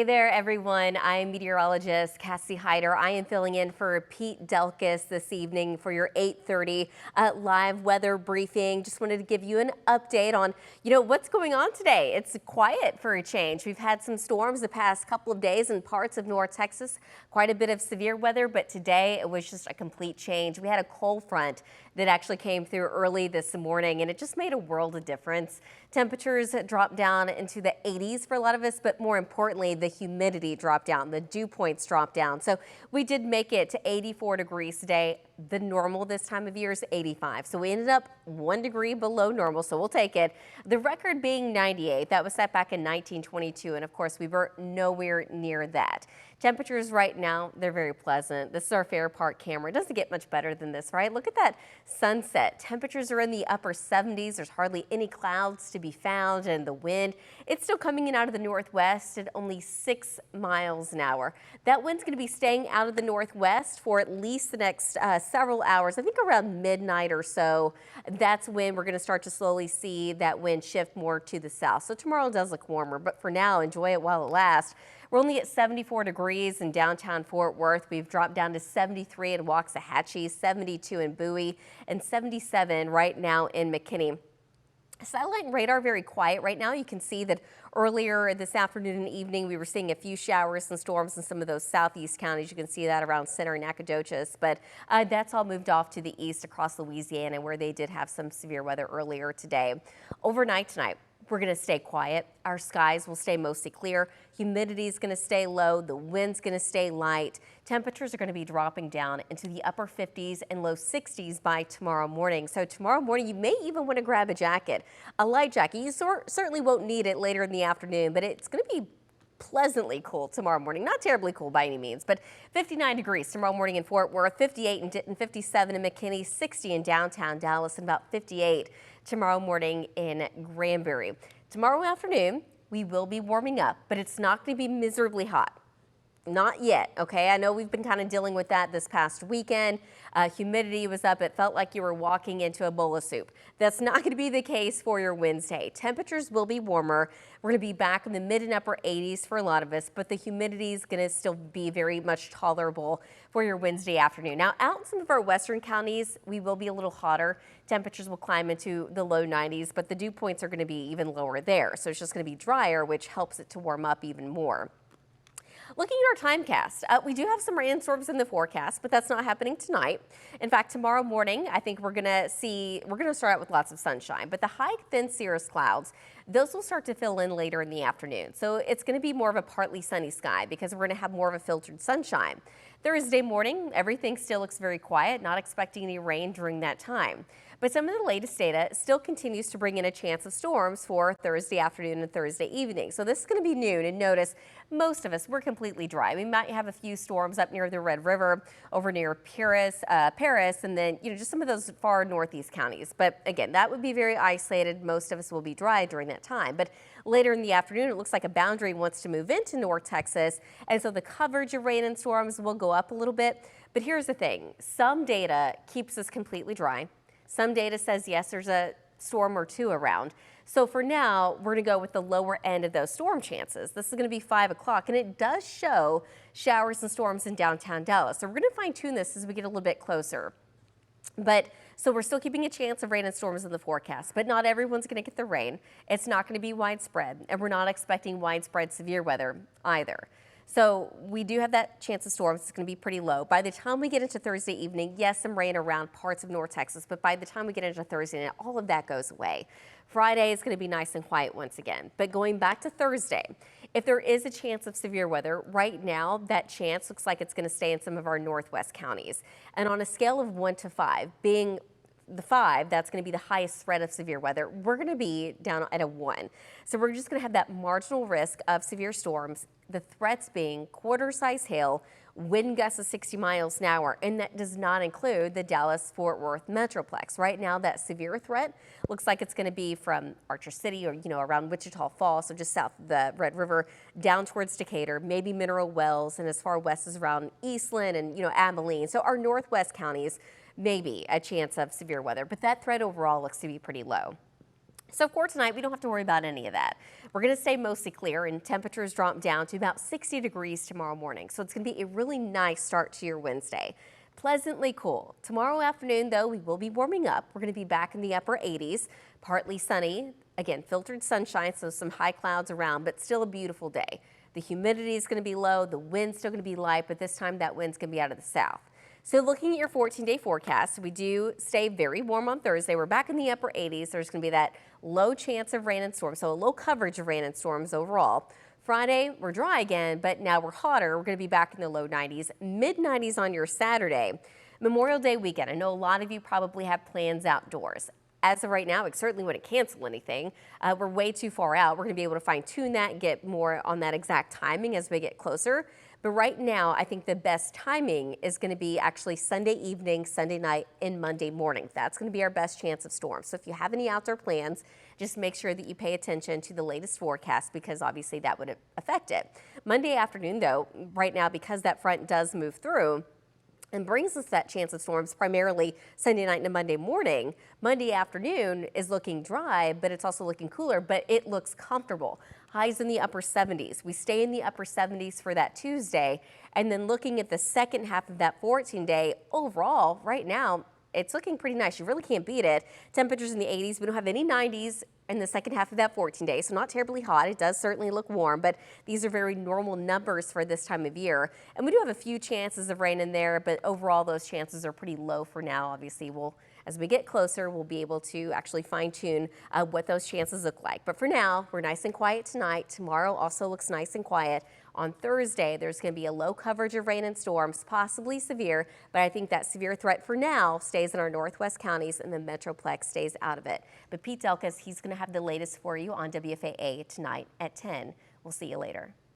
Hey there, everyone. I'm meteorologist Cassie Heiter. I am filling in for Pete Delkus this evening for your 8:30 live weather briefing. Just wanted to give you an update on, what's going on today. It's quiet for a change. We've had some storms the past couple of days in parts of North Texas, quite a bit of severe weather, but today it was just a complete change. We had a cold front that actually came through early this morning, and it just made a world of difference. Temperatures dropped down into the 80s for a lot of us, but more importantly, the humidity dropped down, the dew points dropped down. So we did make it to 84 degrees today. The normal this time of year is 85. So we ended up 1 degree below normal, so we'll take it. The record being 98. That was set back in 1922, and of course, we were nowhere near that. Temperatures right now, they're very pleasant. This is our Fair Park camera. It doesn't get much better than this, right? Look at that sunset. Temperatures are in the upper 70s. There's hardly any clouds to be found, and the wind, it's still coming in out of the northwest at only 6 miles an hour. That wind's going to be staying out of the northwest for at least the next several hours. I think around midnight or so, that's when we're going to start to slowly see that wind shift more to the south. So tomorrow does look warmer, but for now, enjoy it while it lasts. We're only at 74 degrees in downtown Fort Worth. We've dropped down to 73 in Waxahachie, 72 in Bowie, and 77 right now in McKinney. Satellite and radar very quiet right now. You can see that earlier this afternoon and evening we were seeing a few showers and storms in some of those southeast counties. You can see that around Center and Nacogdoches, but that's all moved off to the east across Louisiana, where they did have some severe weather earlier today. Overnight tonight, we're going to stay quiet. Our skies will stay mostly clear. Humidity is going to stay low. The wind's going to stay light. Temperatures are going to be dropping down into the upper 50s and low 60s by tomorrow morning. So tomorrow morning, you may even want to grab a jacket, a light jacket. You certainly won't need it later in the afternoon, but it's going to be pleasantly cool tomorrow morning. Not terribly cool by any means, but 59 degrees tomorrow morning in Fort Worth, 58 in Denton, 57 in McKinney, 60 in downtown Dallas, and about 58 tomorrow morning in Granbury. Tomorrow afternoon, we will be warming up, but it's not going to be miserably hot. Not yet, okay? I know we've been kind of dealing with that this past weekend. Humidity was up. It felt like you were walking into a bowl of soup. That's not going to be the case for your Wednesday. Temperatures will be warmer. We're going to be back in the mid and upper 80s for a lot of us, but the humidity is going to still be very much tolerable for your Wednesday afternoon. Now, out in some of our western counties, we will be a little hotter. Temperatures will climb into the low 90s, but the dew points are going to be even lower there. So it's just going to be drier, which helps it to warm up even more. Looking at our timecast, we do have some rainstorms in the forecast, but that's not happening tonight. In fact, tomorrow morning, I think we're going to start out with lots of sunshine, but the high, thin cirrus clouds, those will start to fill in later in the afternoon. So it's going to be more of a partly sunny sky because we're going to have more of a filtered sunshine. Thursday morning, everything still looks very quiet, not expecting any rain during that time. But some of the latest data still continues to bring in a chance of storms for Thursday afternoon and Thursday evening. So this is going to be noon, and notice most of us, we're completely dry. We might have a few storms up near the Red River, over near Paris, and then, just some of those far northeast counties. But again, that would be very isolated. Most of us will be dry during that time. But later in the afternoon, it looks like a boundary wants to move into North Texas, and so the coverage of rain and storms will go up a little bit. But here's the thing. Some data keeps us completely dry. Some data says, yes, there's a storm or two around. So for now, we're going to go with the lower end of those storm chances. This is going to be 5 o'clock, and it does show showers and storms in downtown Dallas. So we're going to fine tune this as we get a little bit closer. So we're still keeping a chance of rain and storms in the forecast, but not everyone's going to get the rain. It's not going to be widespread, and we're not expecting widespread severe weather either. So we do have that chance of storms. It's going to be pretty low. By the time we get into Thursday evening, yes, some rain around parts of North Texas, but by the time we get into Thursday night, all of that goes away. Friday is going to be nice and quiet once again. But going back to Thursday, if there is a chance of severe weather, right now that chance looks like it's going to stay in some of our northwest counties. And on a scale of 1 to 5, being the 5, that's going to be the highest threat of severe weather, we're going to be down at a 1. So we're just going to have that marginal risk of severe storms, the threats being quarter-size hail, wind gusts of 60 miles an hour, and that does not include the Dallas-Fort Worth Metroplex. Right now, that severe threat looks like it's going to be from Archer City or, around Wichita Falls, so just south of the Red River, down towards Decatur, maybe Mineral Wells, and as far west as around Eastland and, Abilene. So our northwest counties, maybe a chance of severe weather, but that threat overall looks to be pretty low. So for tonight, we don't have to worry about any of that. We're going to stay mostly clear and temperatures drop down to about 60 degrees tomorrow morning. So it's going to be a really nice start to your Wednesday. Pleasantly cool. Tomorrow afternoon, though, we will be warming up. We're going to be back in the upper 80s, partly sunny. Again, filtered sunshine, so some high clouds around, but still a beautiful day. The humidity is going to be low. The wind's still going to be light, but this time that wind's going to be out of the south. So looking at your 14-day forecast, we do stay very warm on Thursday. We're back in the upper 80s. There's going to be that low chance of rain and storms, so a low coverage of rain and storms overall. Friday, we're dry again, but now we're hotter. We're going to be back in the low 90s, mid 90s on your Saturday. Memorial Day weekend, I know a lot of you probably have plans outdoors. As of right now, we certainly wouldn't cancel anything. We're way too far out. We're going to be able to fine tune that and get more on that exact timing as we get closer. But right now, I think the best timing is going to be actually Sunday evening, Sunday night, and Monday morning. That's going to be our best chance of storms. So if you have any outdoor plans, just make sure that you pay attention to the latest forecast because obviously that would affect it. Monday afternoon, though, right now, because that front does move through, and brings us that chance of storms primarily Sunday night and Monday morning. Monday afternoon is looking dry, but it's also looking cooler, but it looks comfortable. Highs in the upper 70s. We stay in the upper 70s for that Tuesday. And then looking at the second half of that 14-day, overall, right now, it's looking pretty nice. You really can't beat it. Temperatures in the 80s. We don't have any 90s in the second half of that 14 days, so not terribly hot. It does certainly look warm, but these are very normal numbers for this time of year. And we do have a few chances of rain in there, but overall those chances are pretty low for now. Obviously, as we get closer, we'll be able to actually fine tune what those chances look like. But for now, we're nice and quiet tonight. Tomorrow also looks nice and quiet. On Thursday, there's going to be a low coverage of rain and storms, possibly severe, but I think that severe threat for now stays in our northwest counties and the Metroplex stays out of it. But Pete Delkus, he's going to have the latest for you on WFAA tonight at 10. We'll see you later.